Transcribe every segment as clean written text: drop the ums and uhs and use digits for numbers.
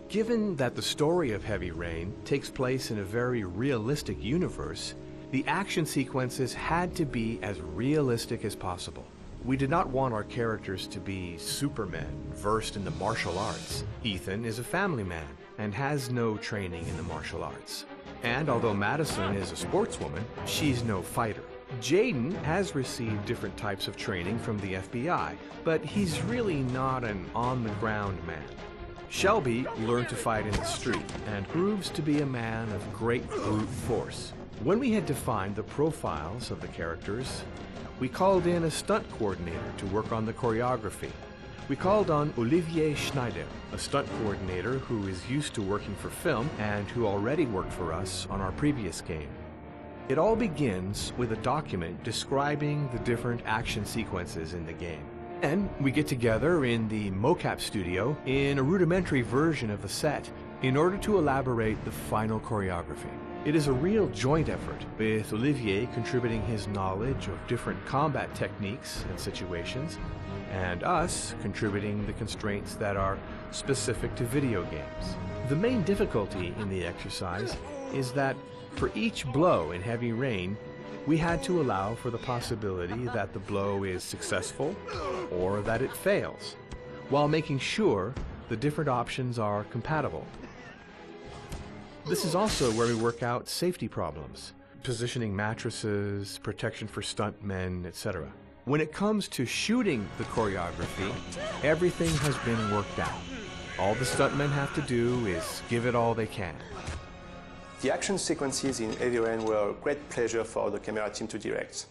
Given that the story of Heavy Rain takes place in a very realistic universe, the action sequences had to be as realistic as possible. We did not want our characters to be supermen versed in the martial arts. Ethan is a family man and has no training in the martial arts. And although Madison is a sportswoman, she's no fighter. Jaden has received different types of training from the FBI, but he's really not an on-the-ground man. Shelby learned to fight in the street and proves to be a man of great brute force. When we had defined the profiles of the characters, we called in a stunt coordinator to work on the choreography. We called on Olivier Schneider, a stunt coordinator who is used to working for film and who already worked for us on our previous game. It all begins with a document describing the different action sequences in the game. Then we get together in the mocap studio in a rudimentary version of the set in order to elaborate the final choreography. It is a real joint effort, with Olivier contributing his knowledge of different combat techniques and situations, and us contributing the constraints that are specific to video games. The main difficulty in the exercise is that for each blow in Heavy Rain, we had to allow for the possibility that the blow is successful or that it fails, while making sure the different options are compatible. This is also where we work out safety problems, positioning mattresses, protection for stuntmen, etc. When it comes to shooting the choreography, everything has been worked out. All the stuntmen have to do is give it all they can. The action sequences in Heavy Rain were a great pleasure for the camera team to direct.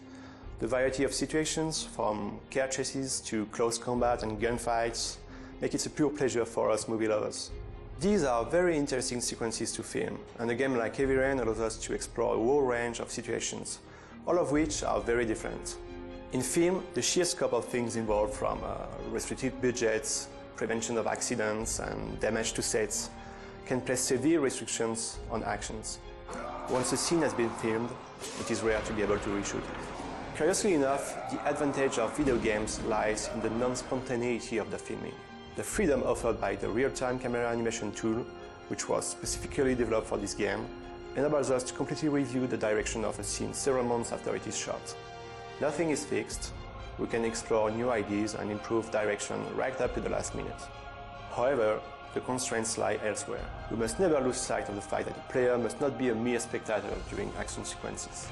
The variety of situations, from car chases to close combat and gunfights, make it a pure pleasure for us movie lovers. These are very interesting sequences to film, and a game like Heavy Rain allows us to explore a whole range of situations, all of which are very different. In film, the sheer scope of things involved, from restricted budgets, prevention of accidents, and damage to sets, can place severe restrictions on actions. Once a scene has been filmed, it is rare to be able to reshoot it. Curiously enough, the advantage of video games lies in the non-spontaneity of the filming. The freedom offered by the real-time camera animation tool, which was specifically developed for this game, enables us to completely review the direction of a scene several months after it is shot. Nothing is fixed. We can explore new ideas and improve direction right up to the last minute. However, the constraints lie elsewhere. We must never lose sight of the fact that the player must not be a mere spectator during action sequences.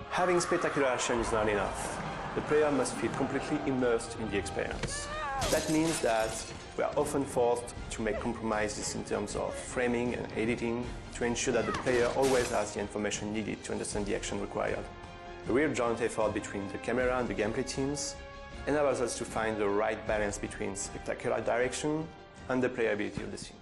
Having spectacular action is not enough. The player must feel completely immersed in the experience. That means that we are often forced to make compromises in terms of framing and editing to ensure that the player always has the information needed to understand the action required. A real joint effort between the camera and the gameplay teams enables us to find the right balance between spectacular direction and the playability of the scene.